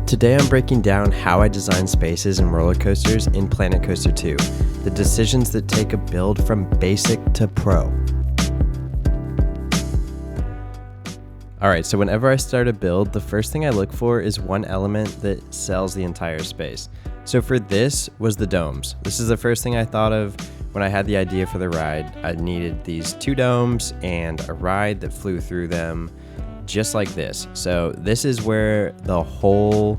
Today I'm breaking down how I design spaces and roller coasters in Planet Coaster 2, the decisions that take a build from basic to pro. Alright, so whenever I start a build, the first thing I look for is one element that sells the entire space. So for this was the domes. This is the first thing I thought of when I had the idea for the ride. I needed these 2 domes and a ride that flew through them just like this. So this is where the whole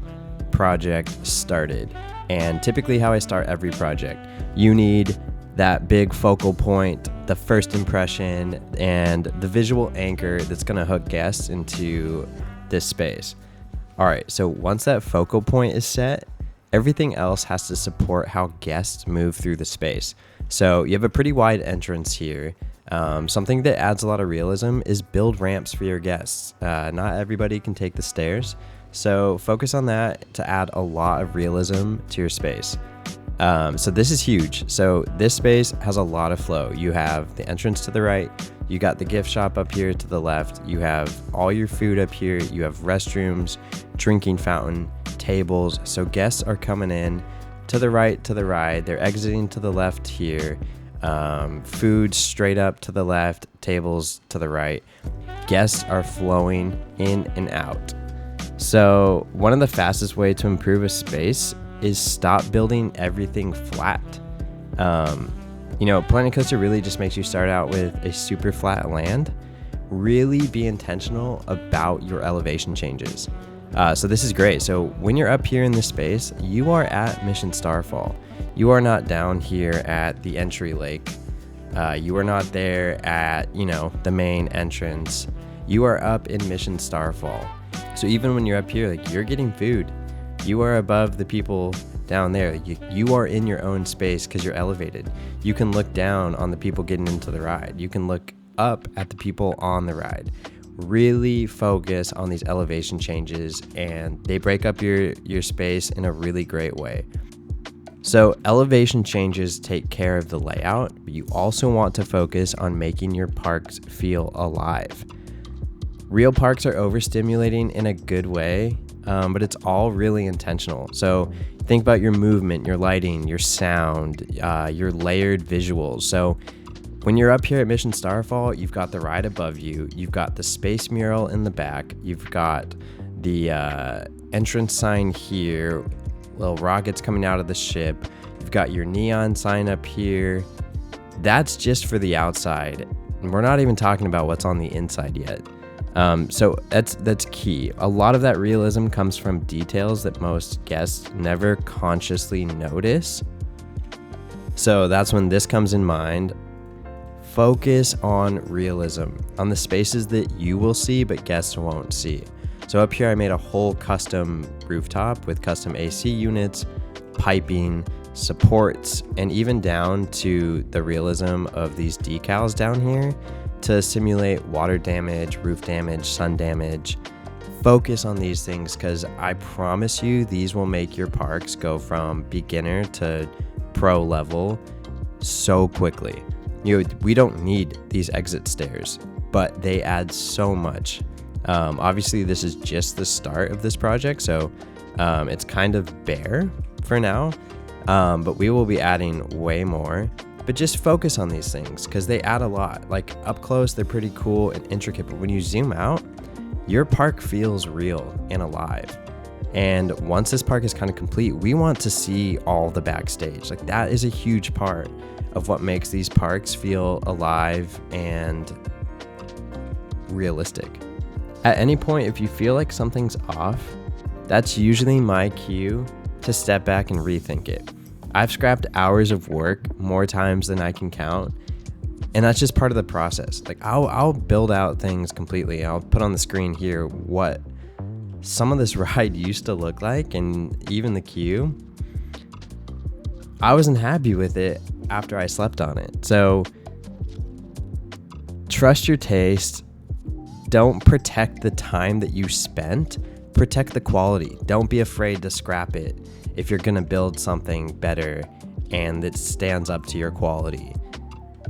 project started, and typically how I start every project. You need that big focal point, the first impression, and the visual anchor that's going to hook guests into this space. All right, so once that focal point is set, everything else has to support how guests move through the space. So you have a pretty wide entrance here. Something that adds a lot of realism is build ramps for your guests. Not everybody can take the stairs, so focus on that to add a lot of realism to your space. So this is huge. So this space has a lot of flow. You have the entrance to the right, you got the gift shop up here to the left, you have all your food up here, you have restrooms, drinking fountain, tables. So guests are coming in to the right to the ride, they're exiting to the left here. Food straight up to the left, tables to the right. Guests are flowing in and out. So one of the fastest way to improve a space is stop building everything flat. Planet Coaster really just makes you start out with a super flat land. Really be intentional about your elevation changes. So this is great. So when you're up here in this space, you are at Mission Starfall. You are not down here at the entry lake. You are not there at, the main entrance. You are up in Mission Starfall. So even when you're up here, you're getting food. You are above the people down there. You are in your own space because you're elevated. You can look down on the people getting into the ride. You can look up at the people on the ride. Really focus on these elevation changes, and they break up your space in a really great way. So elevation changes take care of the layout, but you also want to focus on making your parks feel alive. Real parks are overstimulating in a good way, but it's all really intentional. So think about your movement, your lighting, your sound, your layered visuals. So when you're up here at Mission Starfall, you've got the ride above you, you've got the space mural in the back, you've got the entrance sign here, little rockets coming out of the ship, you've got your neon sign up here. That's just for the outside, and we're not even talking about what's on the inside yet. So that's key. A lot of that realism comes from details that most guests never consciously notice. So that's when this comes in mind. Focus on realism, on the spaces that you will see but guests won't see. So up here I made a whole custom rooftop with custom AC units, piping, supports, and even down to the realism of these decals down here to simulate water damage, roof damage, sun damage. Focus on these things because I promise you these will make your parks go from beginner to pro level so quickly. We don't need these exit stairs, but they add so much. Obviously, this is just the start of this project, so it's kind of bare for now, but we will be adding way more. But just focus on these things because they add a lot. Like up close, they're pretty cool and intricate, but when you zoom out, your park feels real and alive. And once this park is kind of complete, we want to see all the backstage. Like that is a huge part of what makes these parks feel alive and realistic. At any point, if you feel like something's off, that's usually my cue to step back and rethink it. I've scrapped hours of work more times than I can count, and that's just part of the process. Like I'll build out things completely. I'll put on the screen here what some of this ride used to look like, and even the queue. I wasn't happy with it after I slept on it. So trust your taste. Don't protect the time that you spent. Protect the quality. Don't be afraid to scrap it if you're gonna build something better and that stands up to your quality.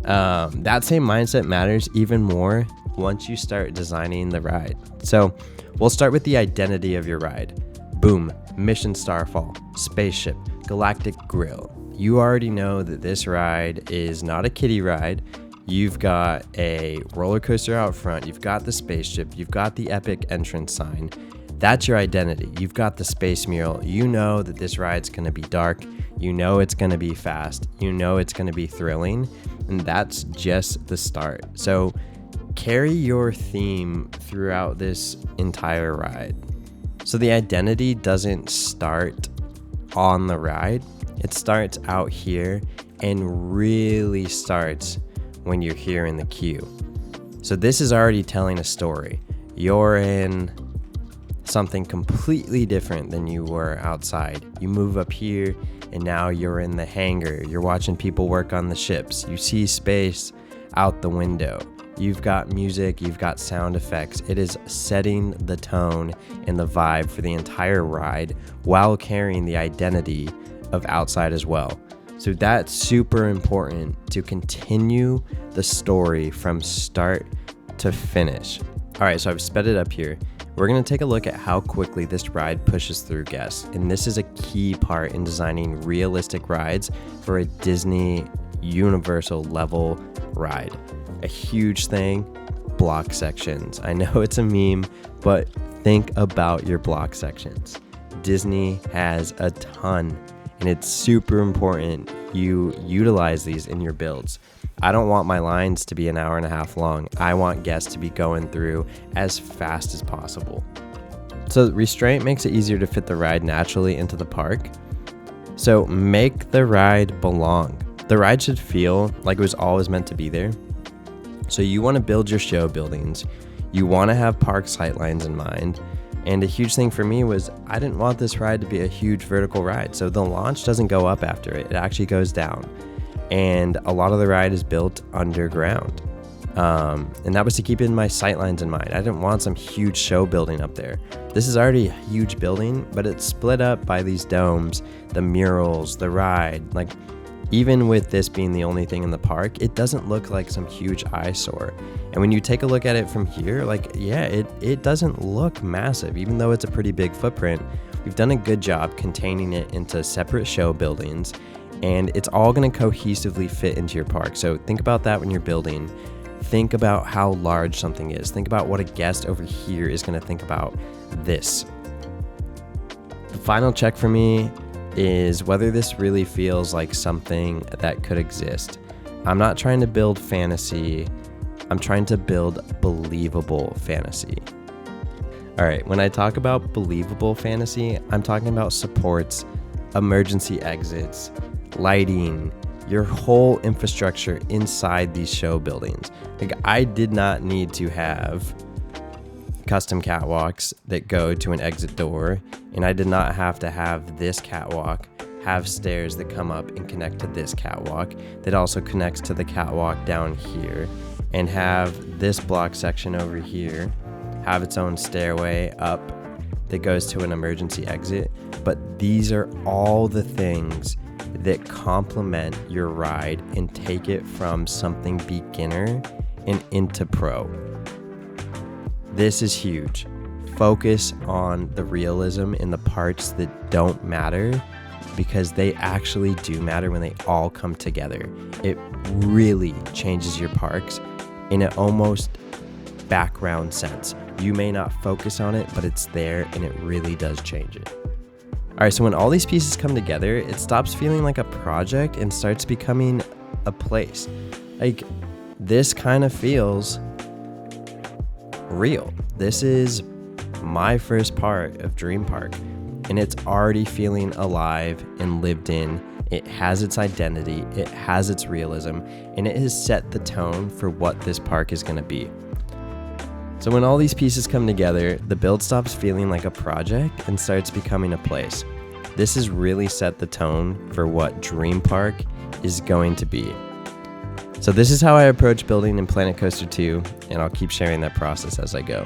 That same mindset matters even more once you start designing the ride. So we'll start with the identity of your ride. Boom, Mission Starfall, Spaceship, Galactic Grill. You already know that this ride is not a kiddie ride. You've got a roller coaster out front, you've got the spaceship, you've got the epic entrance sign. That's your identity. You've got the space mural. You know that this ride's gonna be dark. You know it's gonna be fast. You know it's gonna be thrilling. And that's just the start. So carry your theme throughout this entire ride. So the identity doesn't start on the ride. It starts out here and really starts when you're here in the queue. So this is already telling a story. You're in something completely different than you were outside. You move up here and now you're in the hangar. You're watching people work on the ships. You see space out the window. You've got music, you've got sound effects. It is setting the tone and the vibe for the entire ride while carrying the identity of outside as well. So that's super important to continue the story from start to finish. All right, so I've sped it up here. We're gonna take a look at how quickly this ride pushes through guests. And this is a key part in designing realistic rides for a Disney Universal level ride. A huge thing, block sections. I know it's a meme, but think about your block sections. Disney has a ton, and it's super important you utilize these in your builds. I don't want my lines to be an hour and a half long. I want guests to be going through as fast as possible. So restraint makes it easier to fit the ride naturally into the park. So make the ride belong. The ride should feel like it was always meant to be there. So you want to build your show buildings. You want to have park sightlines in mind. And a huge thing for me was I didn't want this ride to be a huge vertical ride. So the launch doesn't go up after it. It actually goes down. And a lot of the ride is built underground. And that was to keep in my sightlines in mind. I didn't want some huge show building up there. This is already a huge building, but it's split up by these domes, the murals, the ride. Like, even with this being the only thing in the park, it doesn't look like some huge eyesore. And when you take a look at it from here, like, yeah, it doesn't look massive, even though it's a pretty big footprint. We've done a good job containing it into separate show buildings, and it's all going to cohesively fit into your park. So think about that when you're building. Think about how large something is. Think about what a guest over here is going to think about this. The final check for me is whether this really feels like something that could exist. I'm not trying to build fantasy. I'm trying to build believable fantasy. All right, when I talk about believable fantasy, I'm talking about supports, emergency exits, lighting, your whole infrastructure inside these show buildings. Like, I did not need to have custom catwalks that go to an exit door, and I did not have to have this catwalk have stairs that come up and connect to this catwalk that also connects to the catwalk down here, and have this block section over here have its own stairway up that goes to an emergency exit. But these are all the things that complement your ride and take it from something beginner and into pro. This is huge. Focus on the realism in the parts that don't matter, because they actually do matter when they all come together. It really changes your parks in an almost background sense. You may not focus on it, but it's there and it really does change it. All right, so when all these pieces come together, it stops feeling like a project and starts becoming a place. Like, this kind of feels real. This is my first part of Dream Park, and it's already feeling alive and lived in. It has its identity, it has its realism, and it has set the tone for what this park is going to be. So when all these pieces come together, the build stops feeling like a project and starts becoming a place. This has really set the tone for what Dream Park is going to be. So this is how I approach building in Planet Coaster 2, and I'll keep sharing that process as I go.